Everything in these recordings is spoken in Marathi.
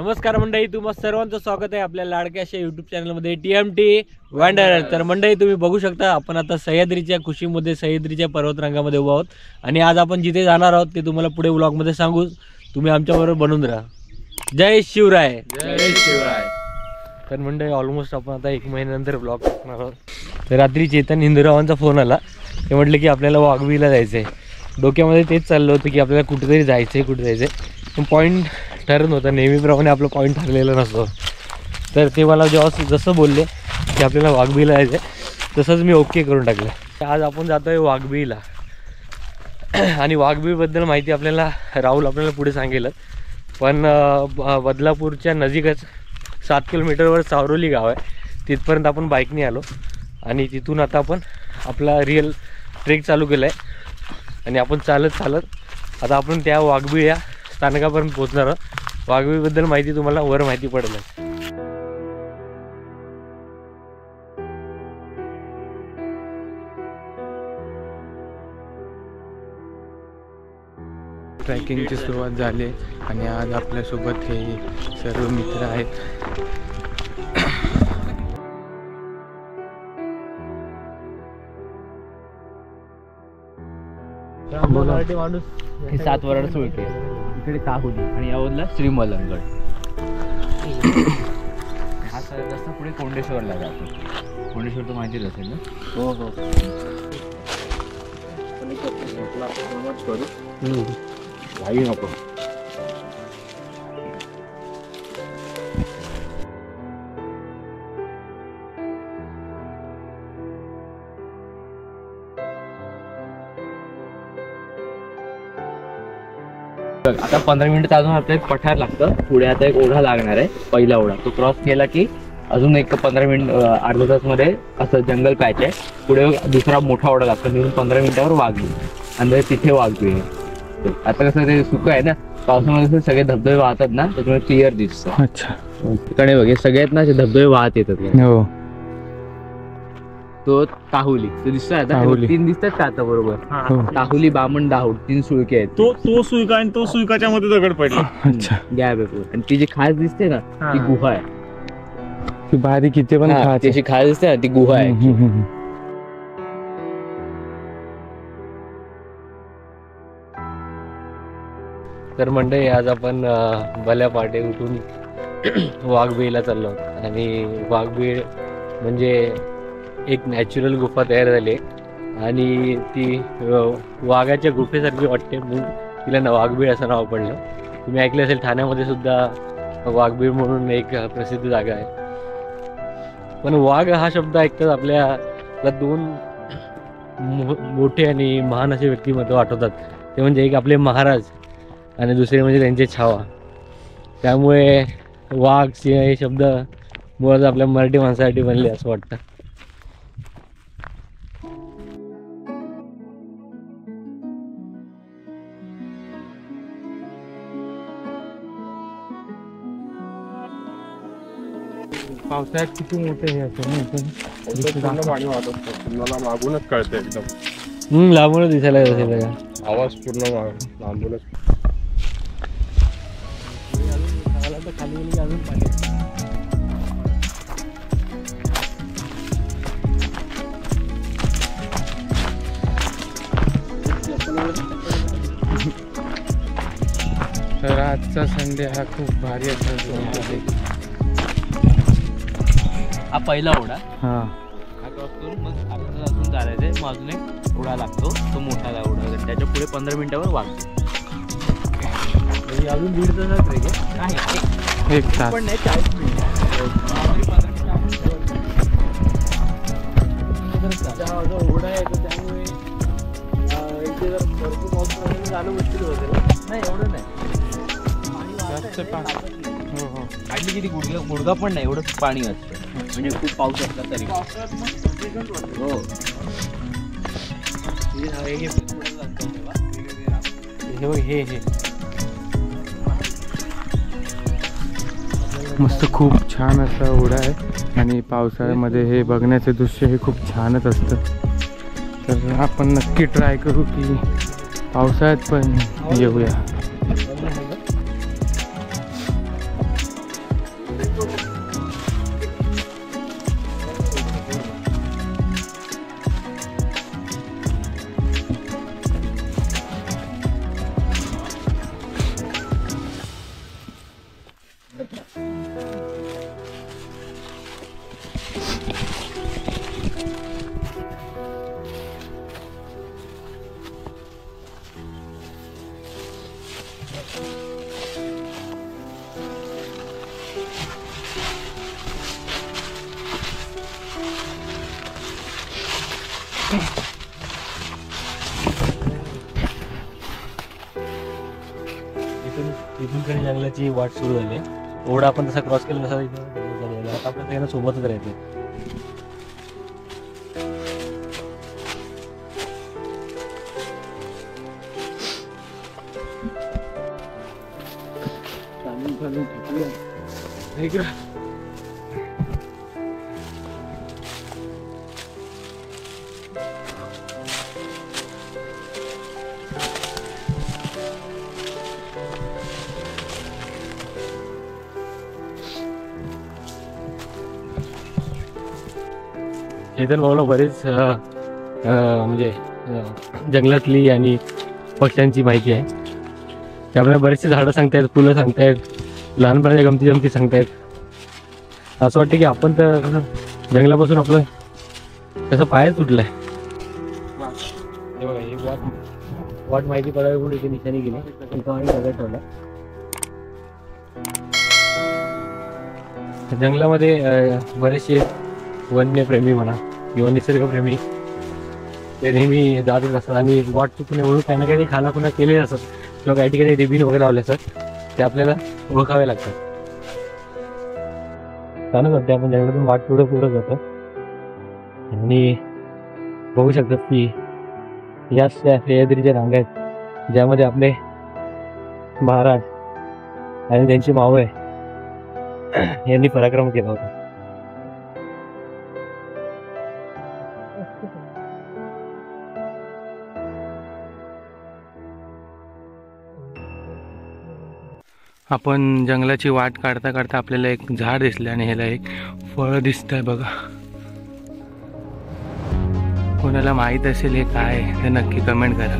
नमस्कार मंडळी, तुम्हा सर्वांचं स्वागत आहे आपल्या लाडक्या अशा यूट्यूब चॅनलमध्ये TMT वांडरर। तर मंडळी तुम्ही बघू शकता आपण आता सह्याद्रीच्या कुशीमध्ये सह्याद्रीच्या पर्वतरांगामध्ये उभा आहोत आणि आज आपण जिथे जाणार आहोत ते तुम्हाला पुढे व्लॉगमध्ये सांगू। तुम्ही आमच्याबरोबर बनून राहा। जय शिवराय, जय शिवराय। तर मंडळी ऑलमोस्ट आपण आता 1 महिन्यानंतर व्लॉग करणार आहोत। तर रात्री चेतन हिंदुरावांचा फोन आला, ते म्हटले की आपल्याला वाघबीला जायचं आहे। डोक्यामध्ये तेच चाललं होतं की आपल्याला कुठेतरी जायचं आहे, कुठे जायचं आहे, पण पॉईंट ठरत होता। नेहमीप्रमाणे आपलं पॉईंट ठरलेलं नसतं। तर ते मला जेव्हा जसं बोलले की आपल्याला वाघबीला जायचं आहे तसंच मी ओके करून टाकलं। आज आपण जातो आहे वाघबीला आणि वाघबीबद्दल माहिती आपल्याला राहुल आपल्याला पुढे सांगेल। पण बदलापूरच्या नजीकच 7 किलोमीटरवर सावरोली गाव आहे, तिथपर्यंत आपण बाईकने आलो आणि तिथून आता आपण आपला रिअल ट्रेक चालू केला आहे आणि आपण चालत आता आपण त्या वाघबी या स्थानकापर्यंत पोहोचणार आहोत। वाघबीबद्दल माहिती तुम्हाला वर माहिती पडेल। ट्रॅकिंगची सुरुवात झाली आणि आज आपल्यासोबत हे सर्व मित्र आहेत। मराठी माणूस हे 7 वराड सुळके, इकडे काहुली आणि यावरला श्रीमलंगड। हा रस्ता पुढे कोंडेश्वरला जातो। कोंडेश्वर तर माहितीच असेल ना? हो हो। नको आता 15 मिनिट अजून आपल्याला एक पठार लागतं। पुढे आता एक ओढा लागणार आहे, पहिला ओढा। तो क्रॉस केला की अजून एक 15 मिनिट अर्धा तास मध्ये असं जंगल पॅच आहे। पुढे दुसरा मोठा ओढा लागतो, तिथून 15 मिनिटावर वाघबी आणि तिथे वाघबी आहे। आता कसं ते सुकं आहे ना, पावसामध्ये सगळे धबधबे वाहतात ना, त्याच्यामुळे क्लिअर दिसतं। अच्छा, तिकडे बघ, सगळ्यात ना धबधबे वाहत येतात। हो, तो काहुली तो दिसतोय आता, 3 दिसतात का आता बरोबर? काहुली, बामण, दाहुड 3 सुळके आहेत। तो सुईका आणि तो सुईकाच्या मध्ये दगड पडला। अच्छा, गॅप आहे। आणि ती जी खास दिसते ना, ती गुहा आहे। ती बारीक इथे पण त्याची खास दिसते ना, ती गुहा आहे। तर मंडळी आज आपण भल्या पहाटे उठून वाघबीला चाललो आहोत आणि वाघबी म्हणजे एक नॅचरल गुफा तयार झाली आणि ती वाघाच्या गुफेसारखी वाटते, म्हणून तिला वाघबीळ असं नाव पडलं। तुम्ही ऐकलं असेल ठाण्यामध्ये सुद्धा वाघबीळ म्हणून एक प्रसिद्ध जागा आहे। पण वाघ हा शब्द ऐकताच आपल्याला 2 मोठे आणि महान असे व्यक्तिमत्व आठवतात। ते म्हणजे एक आपले महाराज आणि दुसरे म्हणजे त्यांचे छावा। त्यामुळे वाघ, सिंह हे शब्द मुळात आपल्या मराठी माणसासाठी बनले असं वाटतं। पावसाळ्यात किती मोठे हे असं पाणी वाहत असतं, तुम्हाला मागूनच कळतं एकदम। लांबूनच दिसायला असेल आवाज पूर्ण लांबूनच। तर आजचा संडे हा खूप भारी असतो। हा पहिला ओढा, हा क्रॉस करून मग अर्धा तास अजून चालायचंय। मग अजून एक ओढा लागतो, तो मोठा ओढा, त्याच्या पुढे 15 मिनिटावर वाघबी। अजून 1.5 तासात रे एक तास पण नाही, 40 मिनिट। ओढा आहे तर त्यामुळे इथे जर भरपूर पाऊस पडला तर जाणं मुश्किल होतं। नाही एवढं नाही, काढली किती गुडगा पण नाही, एवढं पाणी असतं। म्हणजे खूप पाऊस असला तरी हे मस्त खूप छान असा ओढा आहे आणि पावसाळ्यामध्ये हे बघण्याचे दृश्य हे खूप छानच असतं। तर आपण नक्की ट्राय करू की पावसाळ्यात पण येऊया। इथून काही जंगलाची वाट सुरू झाली. ओढा आपण तसा क्रॉस केला तसा इथं झालेला. आता आपल्या सगळ्यांना सोबतच राहायचं. चेतन भाऊला बरेच म्हणजे जंगलातली आणि पक्ष्यांची माहिती आहे. ते आपल्याला बरेचसे झाडं सांगतायत, फुलं सांगतायत, लहानपणाच्या गमती जमती सांगतायत. असं वाटतं की आपण तर जंगलापासून आपलं कसं पायच तुटलंय. हे बघा, हे वाट माहिती पडावी म्हणून इथे निशाणी गेली. इथं आम्ही सगळं ठेवलं. जंगलामध्ये बरेचसे वन्यप्रेमी म्हणा किंवा निसर्गप्रेमी ते नेहमी जातच असतात आणि वाट चुकून ओळख काही ना काही खाना खुणा केलेले असतात किंवा काही ठिकाणी रिबीन वगैरे लावले असतात. ते आपल्याला ओळखावे लागतात. चालू करते आपण जंगलातून वाट पुढं जातो आणि बघू शकतात की याच त्या सह्याद्रीच्या रांगा आहेत ज्यामध्ये आपले महाराज आणि त्यांचे मावळे यांनी पराक्रम केला होता. आपण जंगलाची वाट काढता काढता आपल्याला एक झाड दिसलं आणि ह्याला एक फळ दिसतंय बघा. कोणाला माहित असेल हे काय ते नक्की कमेंट करा.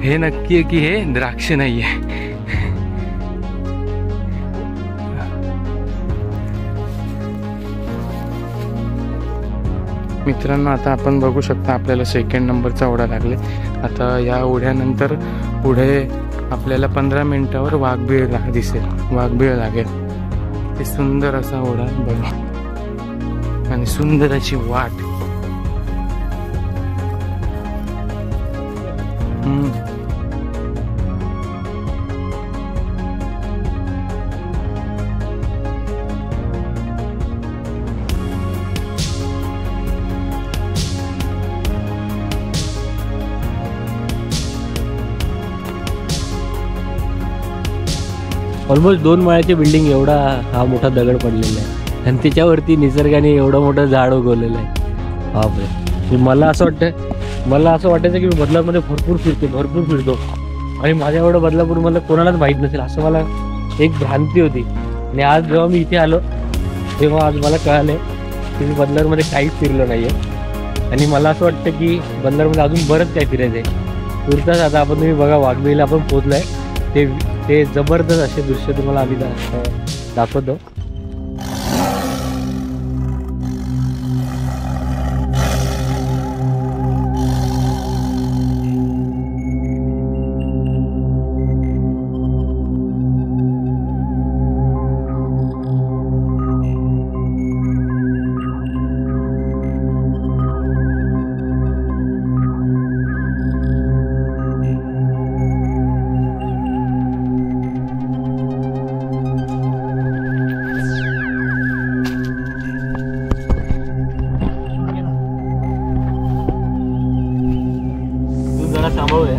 हे नक्की आहे की हे द्राक्ष नाहीये. मित्रांनो, आता आपण बघू शकता आपल्याला 2nd नंबरचा ओढा लागले. आता या ओढ्यानंतर पुढे आपल्याला 15 मिनिटावर वाघबीळ दिसेल, वाघबीळ लागेल. ते सुंदर असा ओढा बघा आणि सुंदर अशी वाट. ऑलमोस्ट 2 माळ्याची बिल्डिंग एवढा हा मोठा दगड पडलेला आहे आणि त्याच्यावरती निसर्गाने एवढं मोठं झाड उगवलेलं आहे. बापरे, मला असं वाटायचं की मी बदलापूरमध्ये भरपूर फिरतो आणि माझ्या एवढं बदलापूर मला कोणालाच माहीत नसेल असं मला एक भ्रांती होती. आणि आज जेव्हा मी इथे आलो तेव्हा आज मला कळालं की मी बदलापूरमध्ये काहीच फिरलो नाही आहे. आणि मला असं वाटतं की बदलापूरमध्ये अजून बरंच काय फिरायचं आहे. तुर्तास आता आपण तुम्ही बघा वाघबीळला आपण पोहोचलो आहे. ते जबरदस्त असे दृश्य तुम्हाला आम्ही दाखवतो. थांबवूया.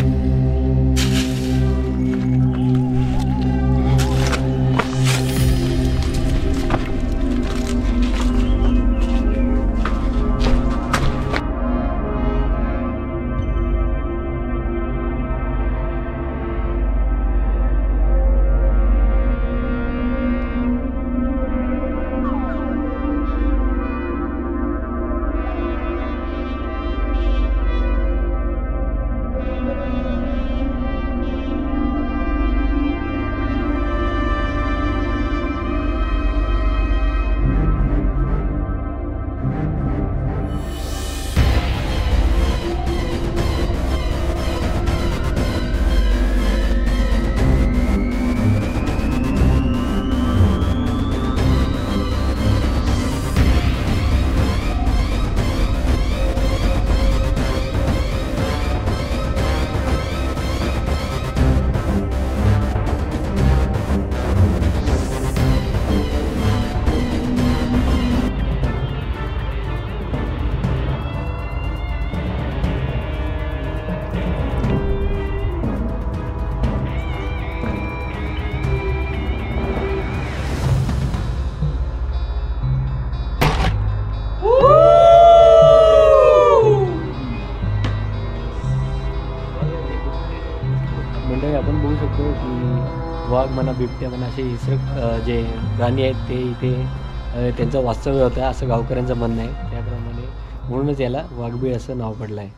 मंडळी आपण बघू शकतो की वाघ म्हणा बिबट्या म्हणा असे हिंस्रक जे प्राणी आहेत ते इथे त्यांचं वास्तव्य होतं असं गावकऱ्यांचं म्हणणं आहे. त्याप्रमाणे म्हणूनच याला वाघबीळ असं नाव पडलं आहे.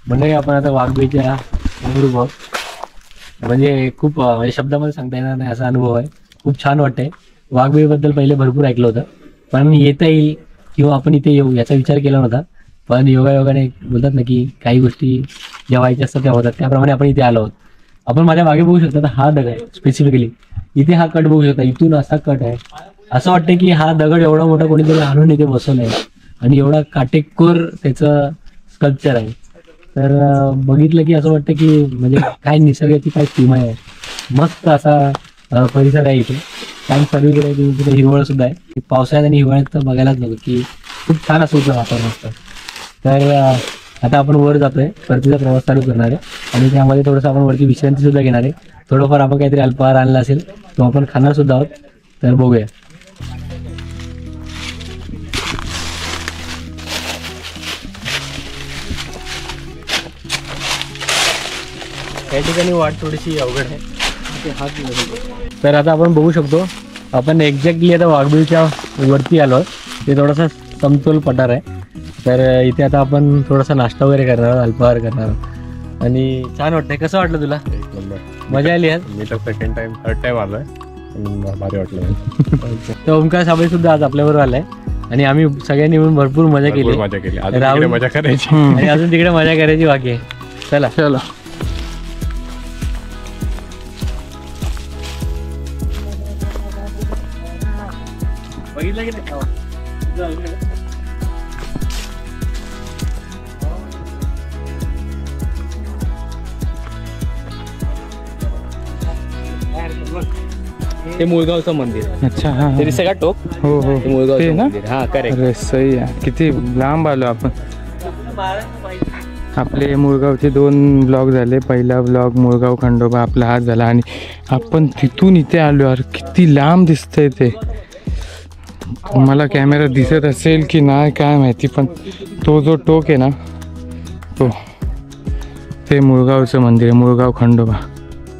मंडळी आपण आता वाघबीळच्या अनुभव म्हणजे खूप म्हणजे शब्दामध्ये सांगता येणार नाही असा अनुभव आहे. खूप छान वाटतंय. वाघबीळबद्दल पहिले भरपूर ऐकलं होतं पण येता येईल किंवा आपण इथे येऊ याचा विचार केला नव्हता. पण योगायोगाने बोलतात ना की काही गोष्टी ज्या व्हायच्या असतात त्या होतात. त्याप्रमाणे आपण इथे आलो आहोत. आपण माझ्या मागे बघू शकता हा दगड आहे स्पेसिफिकली. इथे हा कट बघू शकता. इथून असा कट आहे. असं वाटतं की हा दगड एवढा मोठा कोणीतरी आणून इथे बसवलाय आणि एवढा काटेकोर त्याचं स्कल्पचर आहे. तर बघितलं की असं वाटतं की म्हणजे काय निसर्गाची काय सीमा आहे. मस्त असा परिसर आहे इथे. छान सर्वीकडे तिथे हिरवळ सुद्धा आहे. पावसाळ्यात आणि हिवाळ्यात तर बघायलाच नको की खूप छान असं होतं वातावरण असतं. तर आता आपण वर जातोय. परतीचा प्रवास चालू करणार आहे आणि त्यामध्ये थोडंसं आपण वरती विश्रांती सुद्धा घेणार आहे. थोडंफार आपण काहीतरी अल्पाहार आणला असेल तो आपण खाणार सुद्धा आहोत. तर बघूया. या ठिकाणी वाट थोडीशी अवघड आहे. तर आता आपण बघू शकतो आपण एक्झॅक्टली आता वाघबीळच्या वरती आलो आहोत. ते थोडासा समतोल पठार आहे. तर इथे आता आपण थोडासा नाश्ता वगैरे करणार आहोत, अल्पाहार करणार आहोत आणि छान वाटतंय. कसं वाटलं तुला? एक नंबर. मजा आली आज? मी तर थर्ड टाइम आलोय. भारी वाटलं. तर ओमकार साबळे सुद्धा आज आपल्याबरोबर आलाय आणि आम्ही सगळ्यांनी मिळून भरपूर मजा केली. मजा केली. अजून राहुल- तिकडे मजा करायची. आणि अजून तिकडे मजा करायची बाकी आहे. चला चला. बघितलं की नाही? ते मुळगावचं मंदिर आहे. अच्छा हा हा. तरी सगळा टोक हो हो ते मुळगावचं ते ना. मंदिर. हा करेक्ट. अरे सही आहे. किती लांब आलो आपण. आपले मुळगावचे 2 ब्लॉग झाले. पहिला ब्लॉग मुळगाव खंडोबा आपला हात झाला आणि आपण तिथून इथे आलो. अरे किती लांब दिसतंय ते. मला कॅमेरा दिसत असेल की नाही काय माहिती पण तो जो टोक आहे ना तो ते मुळगावचं मंदिर आहे. मुळगाव खंडोबा.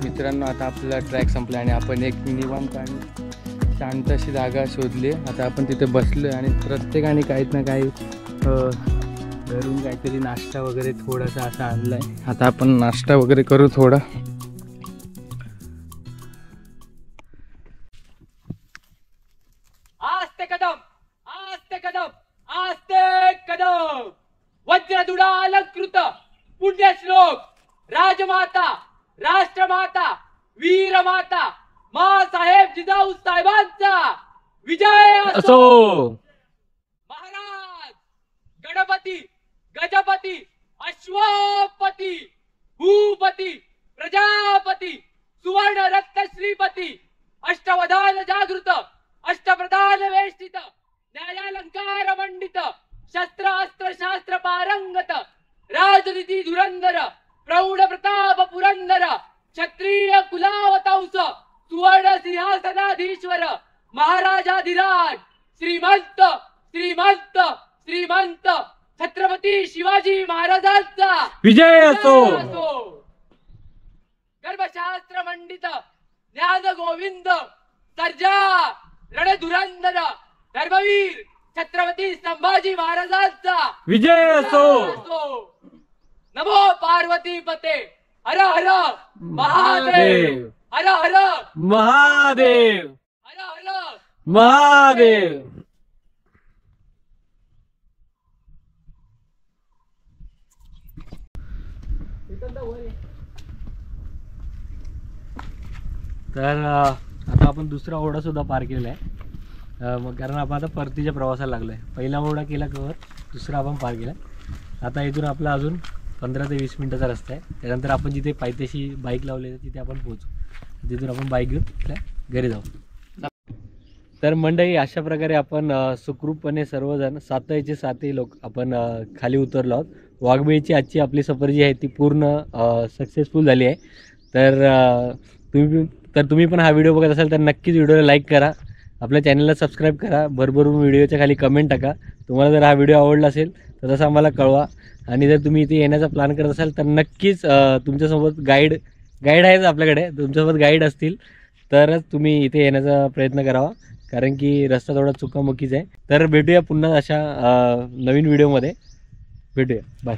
मित्रांनो आता आपला ट्रॅक संपला आणि आपण एक निवांत आणि शांत अशी जागा शोधली. आता आपण तिथे बसलो आणि प्रत्येकाने काहीत ना काही घरून काहीतरी नाश्ता वगैरे थोडासा असा आणलाय. आता आपण नाश्ता वगैरे करू थोडा. आस्ते कदम आस्ते कदम आस्ते कदम वज्रदुडालंकृत पुण्यश्लोक राजमाता राष्ट्रमाता वीरमाता माँसाहेब जिजाऊ साहेबांचा विजय असो. महाराज गणपती गजपती अश्वपती भूपती प्रजापती सुवर्ण रत्न श्रीपती अष्टवधान जागृत अष्टप्रधान वेष्टित न्यायालंकार मंडित शस्त्र अस्त्र शास्त्र पारंगत राजनीती धुरंधर प्रौढ प्रताप पुरंदर क्षत्रिय कुलावतांस सुवर्ण सिंहासनाधीश्वर महाराजाधिराज श्रीमंत श्रीमंत श्रीमंत छत्रपती शिवाजी महाराजांचा विजय असो. गर्भशास्त्र मंडित ज्ञान गोविंद सर्जा रणधुरंदर धर्मवीर छत्रपती संभाजी महाराजांचा विजय असो. नमो पार्वती पते हर हर महादेव हर हर महादेव हर हर महादेव. तर आता आपण दुसरा ओढा सुद्धा पार केलेला आहे. मग कारण आपण आता परतीच्या प्रवासाला लागलो आहे. पहिला ओढा केला कवर, दुसरा आपण पार केला. आता इथून आपला अजून 15 ते 20 मिनिटाचा रस्ता आहे. त्यानंतर आपण जिथे पायथ्याशी बाईक लावली तिथे आपण पोहोचू. तिथून आपण बाईक घेऊन आपल्या घरी जाऊ. तर मंडळी अशा प्रकारे आपण सुखरूपपणे सर्वजण सातचे सातही लोक आपण खाली उतरलो आहोत. वाघबीळची आजची आपली सफर जी आहे ती पूर्ण सक्सेसफुल झाली आहे. तर तुम्ही पण हा व्हिडिओ बघत असाल तर नक्कीच व्हिडिओला लाईक करा, आपल्या चॅनलला सबस्क्राईब करा, भरभरून व्हिडिओच्या खाली कमेंट टाका. तुम्हाला जर हा व्हिडिओ आवडला असेल तर तसं आम्हाला कळवा. आणि जर तुम्ही इथे येण्याचा प्लॅन करत असाल तर नक्कीच तुमच्यासोबत गाईड गाईड आहेच आपल्याकडे, तुमच्यासोबत गाईड असतील तरच तुम्ही इथे येण्याचा प्रयत्न करावा, कारण की रस्ता थोडा चुकामुकीचा आहे. तर भेटूया पुन्हा अशा नवीन व्हिडिओमध्ये, भेटूया, बाय.